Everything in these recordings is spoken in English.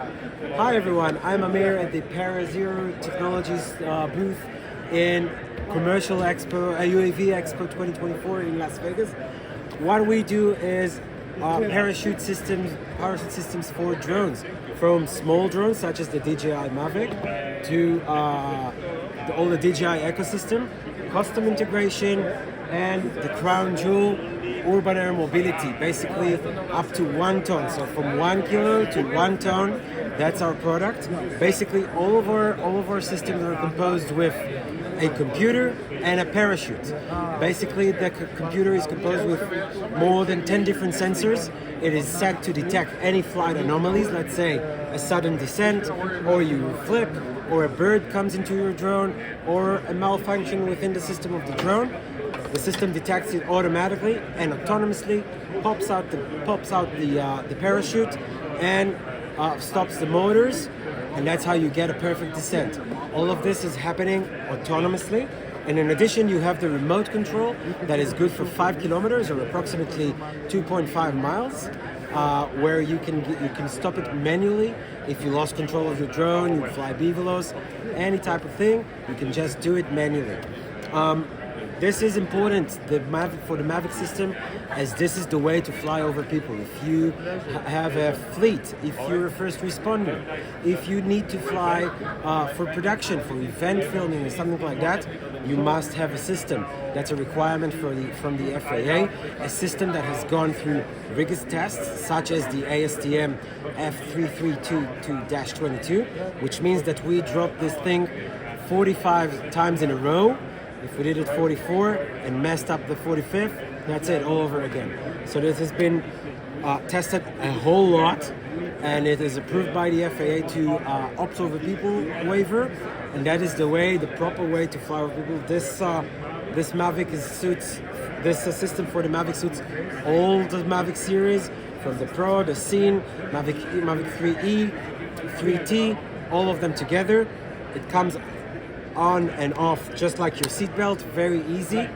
Hi everyone, I'm Amir at the Parazero Technologies booth in Commercial Expo, UAV Expo 2024 in Las Vegas. What we do is parachute systems for drones, from small drones such as the DJI Mavic to all the DJI ecosystem, custom integration, and the crown jewel, urban air mobility, basically up to 1 ton. So from 1 kilo to 1 ton, that's our product. Basically, all of our systems are composed with a computer and a parachute. Basically, the computer is composed with more than 10 different sensors. It is set to detect any flight anomalies, let's say a sudden descent, or you flip, or a bird comes into your drone, or a malfunction within the system of the drone. The system detects it automatically and autonomously, pops out the parachute, and stops the motors, and that's how you get a perfect descent. All of this is happening autonomously, and in addition you have the remote control that is good for 5 kilometers or approximately 2.5 miles, where you can stop it manually. If you lost control of your drone, you fly BVLOS, any type of thing, you can just do it manually. This is important for the Mavic system, as this is the way to fly over people. If you have a fleet, if you're a first responder, if you need to fly for production, for event filming or something like that, you must have a system. That's a requirement from the FAA, a system that has gone through rigorous tests, such as the ASTM F3322-22, which means that we dropped this thing 45 times in a row. If we did it 44 and messed up the 45th, that's it, all over again. So this has been tested a whole lot, and it is approved by the FAA to opt over people waiver, and that is the proper way to fly over people. This Mavic this system for the Mavic suits all the Mavic series, from the Pro, the Scene, Mavic 3E, 3T, all of them together. It comes on and off just like your seatbelt, very easy,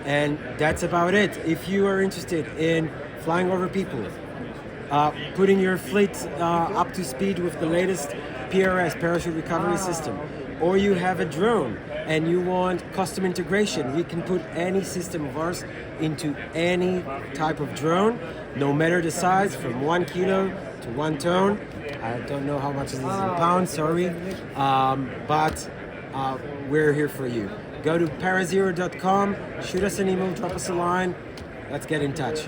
and that's about it. If you are interested in flying over people, putting your fleet up to speed with the latest PRS, Parachute Recovery System, or you have a drone and you want custom integration, we can put any system of ours into any type of drone, no matter the size, from 1 kilo to 1 ton. I don't know how much it is in pounds, sorry, but we're here for you. Go to parazero.com, shoot us an email, drop us a line. Let's get in touch.